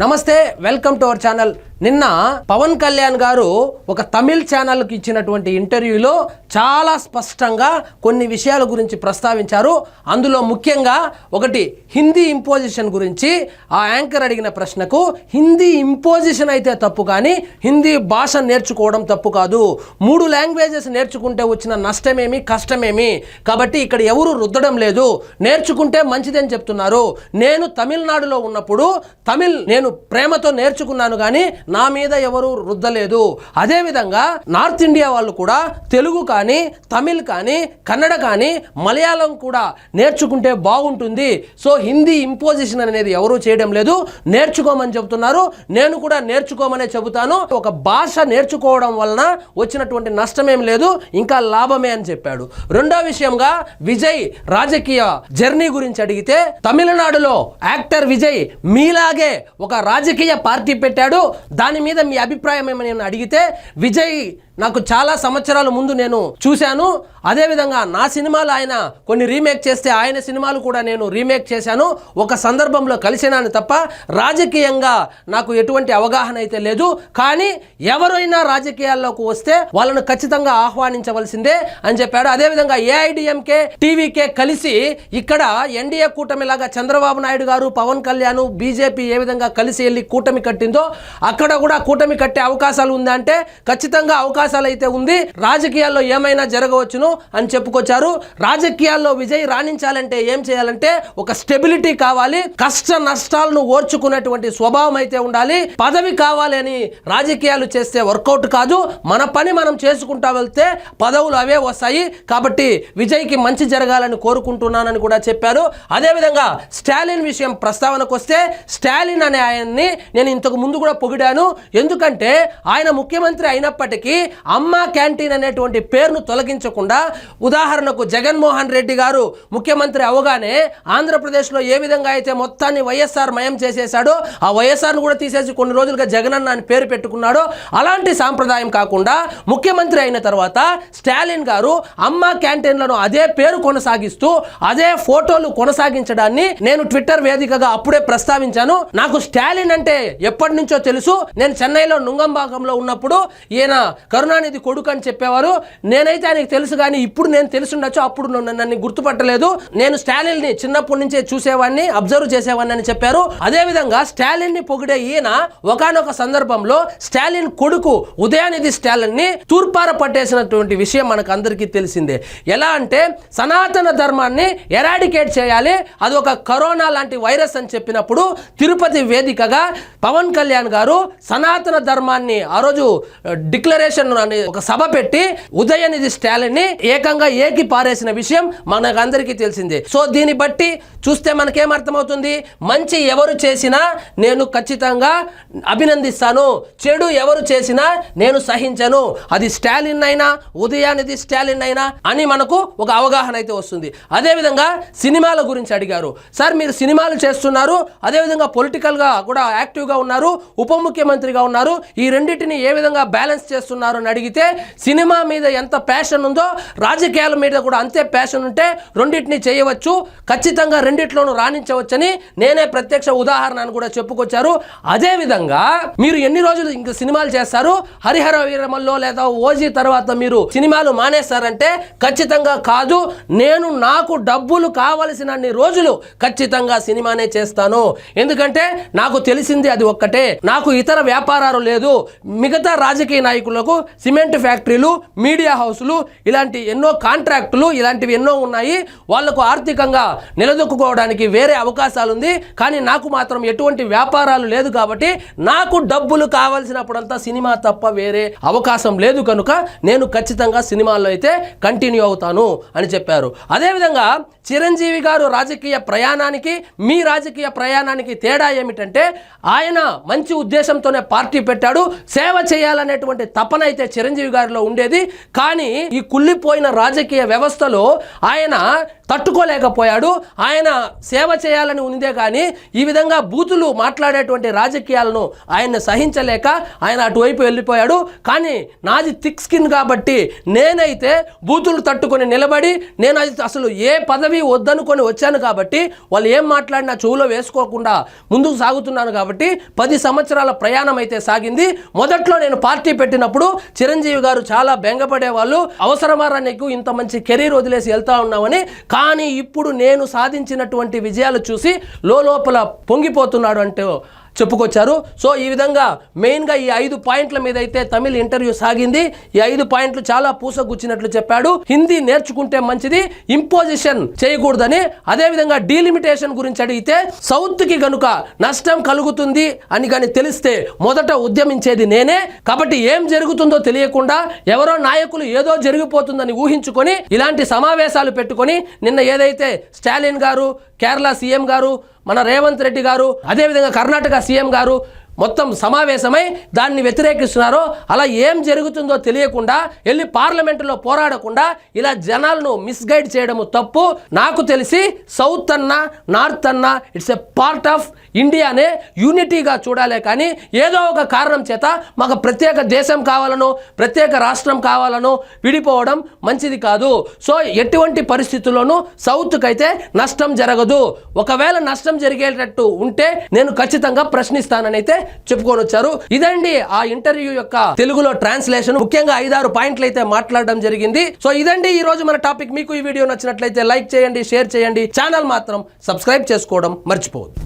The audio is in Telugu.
నమస్తే వెల్కమ్ టు అవర్ ఛానల్. నిన్న పవన్ కళ్యాణ్ గారు ఒక తమిళ్ ఛానల్కి ఇచ్చినటువంటి ఇంటర్వ్యూలో చాలా స్పష్టంగా కొన్ని విషయాల గురించి ప్రస్తావించారు. అందులో ముఖ్యంగా ఒకటి హిందీ ఇంపోజిషన్ గురించి ఆ యాంకర్ అడిగిన ప్రశ్నకు హిందీ ఇంపోజిషన్ అయితే తప్పు కానీ హిందీ భాష నేర్చుకోవడం తప్పు కాదు. 3 లాంగ్వేజెస్ నేర్చుకుంటే వచ్చిన నష్టమేమి కష్టమేమి, కాబట్టి ఇక్కడ ఎవరు రుద్దడం లేదు, నేర్చుకుంటే మంచిదని చెప్తున్నారు. నేను తమిళనాడులో ఉన్నప్పుడు తమిళ్ నేను ప్రేమతో నేర్చుకున్నాను కానీ నా మీద ఎవరు రుద్దలేదు. అదేవిధంగా నార్త్ ఇండియా వాళ్ళు కూడా తెలుగు కానీ తమిళ్ కానీ కన్నడ కానీ మలయాళం కూడా నేర్చుకుంటే బాగుంటుంది. సో హిందీ ఇంపోజిషన్ అనేది ఎవరు చేయడం లేదు, నేర్చుకోమని చెబుతున్నారు. నేను కూడా నేర్చుకోమనే చెబుతాను. ఒక భాష నేర్చుకోవడం వలన వచ్చినటువంటి నష్టమేం లేదు, ఇంకా లాభమే అని చెప్పాడు. రెండో విషయంగా విజయ్ రాజకీయ జర్నీ గురించి అడిగితే తమిళనాడులో యాక్టర్ విజయ్ మీలాగే ఒక రాజకీయ పార్టీ పెట్టాడు, దాని మీద మీ అభిప్రాయం ఏమని అడిగితే విజయ్ నాకు చాలా సంవత్సరాల ముందు నేను చూశాను. అదేవిధంగా నా సినిమాలు ఆయన కొన్ని రీమేక్ చేస్తే ఆయన సినిమాలు కూడా నేను రీమేక్ చేశాను. ఒక సందర్భంలో కలిసినాను తప్ప రాజకీయంగా నాకు ఎటువంటి అవగాహన అయితే లేదు. కానీ ఎవరైనా రాజకీయాల్లోకి వస్తే వాళ్ళను ఖచ్చితంగా ఆహ్వానించవలసిందే అని చెప్పాడు. అదేవిధంగా ఏఐడిఎంకే టీవీకే కలిసి ఇక్కడ ఎన్డీఏ కూటమిలాగా చంద్రబాబు నాయుడు గారు పవన్ కళ్యాణ్ బీజేపీ ఏ విధంగా కలిసి వెళ్ళి కూటమి కట్టిందో అక్కడ కూడా కూటమి కట్టే అవకాశాలు ఉందా అంటే ఖచ్చితంగా అవకాశాలు అయితే ఉంది. రాజకీయాల్లో ఏమైనా జరగవచ్చును అని చెప్పుకొచ్చారు. రాజకీయాల్లో విజయ్ రాణించాలంటే ఏం చేయాలంటే ఒక స్టెబిలిటీ కావాలి, కష్ట నష్టాలను ఓర్చుకున్నటువంటి స్వభావం అయితే ఉండాలి. పదవి కావాలి అని రాజకీయాలు చేస్తే వర్కౌట్ కాదు. మన పని మనం చేసుకుంటా వెళ్తే పదవులు అవే వస్తాయి. కాబట్టి విజయ్కి మంచి జరగాలని కోరుకుంటున్నానని కూడా చెప్పారు. అదేవిధంగా స్టాలిన్ విషయం ప్రస్తావనకు వస్తే స్టాలిన్ అనే ఆయన్ని నేను ఇంతకు ముందు కూడా పొగిడాను. ఎందుకంటే ఆయన ముఖ్యమంత్రి అయినప్పటికీ అమ్మా క్యాంటీన్ అనేటువంటి పేరును తొలగించకుండా, ఉదాహరణకు జగన్మోహన్ రెడ్డి గారు ముఖ్యమంత్రి అవగానే ఆంధ్రప్రదేశ్లో ఏ విధంగా అయితే మొత్తాన్ని వైఎస్ఆర్ మయం చేసేశాడో ఆ వైఎస్ఆర్ను కూడా తీసేసి కొన్ని రోజులుగా జగనన్న అని పేరు పెట్టుకున్నాడో అలాంటి సాంప్రదాయం కాకుండా ముఖ్యమంత్రి అయిన తర్వాత స్టాలిన్ గారు అమ్మా క్యాంటీన్లను అదే పేరు కొనసాగిస్తూ అదే ఫోటోలు కొనసాగించడాన్ని నేను ట్విట్టర్ వేదికగా అప్పుడే ప్రస్తావించాను. నాకు స్టాలిన్ అంటే ఎప్పటి నుంచో తెలుసు. నేను చెన్నైలో నుంగంబాకంలో ఉన్నప్పుడు ఈయన కరుణానిధి కొడుకు అని చెప్పేవారు. నేనైతే ఆయనకి తెలుసు కానీ ఇప్పుడు నేను తెలుసుండొచ్చు, అప్పుడు నన్ను గుర్తుపట్టలేదు. నేను స్టాలిన్ ని చిన్నప్పటి నుంచే చూసేవాడిని, అబ్జర్వ్ చేసేవాడిని అని చెప్పారు. అదేవిధంగా స్టాలిన్ ని పొగిడే ఈయన ఒకానొక సందర్భంలో స్టాలిన్ కొడుకు ఉదయానిధి స్టాలిన్ ని తూర్పార పట్టేసినటువంటి విషయం మనకు అందరికీ తెలిసిందే. ఎలా అంటే సనాతన ధర్మాన్ని ఎరాడికేట్ చేయాలి, అది ఒక కరోనా లాంటి వైరస్ అని చెప్పినప్పుడు తిరుపతి వేదికగా పవన్ కళ్యాణ్ గారు సనాతన ధర్మాన్ని ఆ రోజు డిక్లరేషన్ అని ఒక సభ పెట్టి ఉదయనిధి స్టాలిన్ ని ఏకంగా ఏకి పారేసిన విషయం మనకందరికీ తెలిసిందే. సో దీన్ని బట్టి చూస్తే మనకేం అర్థమవుతుంది, మంచి ఎవరు చేసినా నేను ఖచ్చితంగా అభినందిస్తాను, చెడు ఎవరు చేసినా నేను సహించను, అది స్టాలిన్ అయినా ఉదయానిధి స్టాలిన్ అయినా అని మనకు ఒక అవగాహన అయితే వస్తుంది. అదేవిధంగా సినిమాల గురించి అడిగారు. సార్ మీరు సినిమాలు చేస్తున్నారు, అదేవిధంగా పొలిటికల్గా కూడా యాక్టివ్గా ఉన్నారు, ఉప ముఖ్యమంత్రిగా ఉన్నారు, ఈ రెండింటిని ఏ విధంగా బ్యాలెన్స్ చేస్తున్నారు అని అడిగితే సినిమా మీద ఎంత ప్యాషన్ ఉందో రాజకీయాల మీద కూడా అంతే ప్యాషన్ ఉంటే రెండింటిని చేయవచ్చు, ఖచ్చితంగా రెండిట్లోనూ రాణించవచ్చని నేనే ప్రత్యక్ష ఉదాహరణ అని కూడా చెప్పుకొచ్చారు. అదేవిధంగా మీరు ఎన్ని రోజులు ఇంకా సినిమాలు చేస్తారు, హరిహర వీరమల్లో లేదా ఓజీ తర్వాత మీరు సినిమాలు మానేస్తారంటే ఖచ్చితంగా కాదు, నేను నాకు డబ్బులు కావలసినన్ని రోజులు ఖచ్చితంగా సినిమానే చేస్తాను. ఎందుకంటే నాకు తెలిసింది అది ఒక్కటే, నాకు ఇతర వ్యాపారాలు లేదు. మిగతా రాజకీయ నాయకులకు సిమెంట్ ఫ్యాక్టరీలు, మీడియా హౌసులు, ఇలాంటి ఎన్నో కాంట్రాక్టులు ఇలాంటివి ఎన్నో ఉన్నాయి. వాళ్లకు ఆర్థికంగా నిలదొక్కుకోవడానికి వేరే అవకాశాలు ఉంది. కానీ నాకు మాత్రం ఎటువంటి వ్యాపారాలు లేదు. కాబట్టి నాకు డబ్బులు కావాల్సినప్పుడంతా సినిమా తప్ప వేరే అవకాశం లేదు. కనుక నేను ఖచ్చితంగా సినిమాల్లో అయితే కంటిన్యూ అవుతాను అని చెప్పారు. అదేవిధంగా చిరంజీవి గారు రాజకీయ ప్రయాణానికి మీ రాజకీయ ప్రయాణానికి తేడా ఏమిటంటే ఆయన మంచి ఉద్దేశంతోనే పార్టీ పెట్టాడు, సేవ చేయాలనేటువంటి తపన అయితే చిరంజీవి గారిలో ఉండేది. కానీ ఈ కుళ్ళిపోయిన రాజకీయ వ్యవస్థలో ఆయన తట్టుకోలేకపోయాడు. ఆయన సేవ చేయాలని ఉందే కానీ ఈ విధంగా బూతులు మాట్లాడేటువంటి రాజకీయాలను ఆయన సహించలేక ఆయన అటువైపు వెళ్ళిపోయాడు. కానీ నాది థిక్ స్కిన్ కాబట్టి నేనైతే బూతులు తట్టుకొని నిలబడి నేను అసలు ఏ పదవి వద్దనుకొని వచ్చాను కాబట్టి వాళ్ళు ఏం మాట్లాడినా చెవులో వేసుకోకుండా ముందుకు సాగుతున్నాను కాబట్టి 10 సంవత్సరాల ప్రయాణం అయితే సాగింది. మొదట్లో నేను పార్టీ పెట్టినప్పుడు చిరంజీవి గారు చాలా బెంగపడేవాళ్ళు, అవసరమారా నీకు ఇంత మంచి కెరీర్ వదిలేసి వెళ్తా ఉన్నామని. కానీ ఇప్పుడు నేను సాధించినటువంటి విజయాలు చూసి లోపల పొంగిపోతున్నాడు అంటే చెప్పుకొచ్చారు. సో ఈ విధంగా మెయిన్గా ఈ 5 పాయింట్ల మీద అయితే తమిళ్ ఇంటర్వ్యూ సాగింది. ఈ 5 పాయింట్లు చాలా పూసగుచ్చినట్లు చెప్పాడు. హిందీ నేర్చుకుంటే మంచిది, ఇంపోజిషన్ చేయకూడదని, అదేవిధంగా డీలిమిటేషన్ గురించి అడిగితే సౌత్కి గనుక నష్టం కలుగుతుంది అని కానీ తెలిస్తే మొదట ఉద్యమించేది నేనే, కాబట్టి ఏం జరుగుతుందో తెలియకుండా ఎవరో నాయకులు ఏదో జరిగిపోతుందని ఊహించుకొని ఇలాంటి సమావేశాలు పెట్టుకొని నిన్న ఏదైతే స్టాలిన్ గారు, కేరళ సీఎం గారు, మన రేవంత్ రెడ్డి గారు, అదేవిధంగా కర్ణాటక సీఎం గారు మొత్తం సమావేశమై దాన్ని వ్యతిరేకిస్తున్నారో అలా ఏం జరుగుతుందో తెలియకుండా వెళ్ళి పార్లమెంటులో పోరాడకుండా ఇలా జనాలను మిస్గైడ్ చేయడము తప్పు. నాకు తెలిసి సౌత్ అన్నా నార్త్ అన్నా ఇట్స్ ఎ పార్ట్ ఆఫ్ ఇండియానే యూనిటీగా చూడాలే కానీ ఏదో ఒక కారణం చేత మాకు ప్రత్యేక దేశం కావాలనో ప్రత్యేక రాష్ట్రం కావాలనో విడిపోవడం మంచిది కాదు. సో ఎటువంటి పరిస్థితుల్లోనూ సౌత్కి అయితే నష్టం జరగదు. ఒకవేళ నష్టం జరిగేటట్టు ఉంటే నేను ఖచ్చితంగా ప్రశ్నిస్తానని అయితే చెప్పుకొని వచ్చారు. ఇదండి ఆ ఇంటర్వ్యూ యొక్క తెలుగులో ట్రాన్స్లేషన్. ముఖ్యంగా 5-6 పాయింట్లు అయితే మాట్లాడడం జరిగింది. సో ఇదండి ఈ రోజు మన టాపిక్. మీకు ఈ వీడియో నచ్చినట్లయితే లైక్ చేయండి, షేర్ చేయండి, ఛానల్ మాత్రం సబ్స్క్రైబ్ చేసుకోవడం మర్చిపోవద్దు.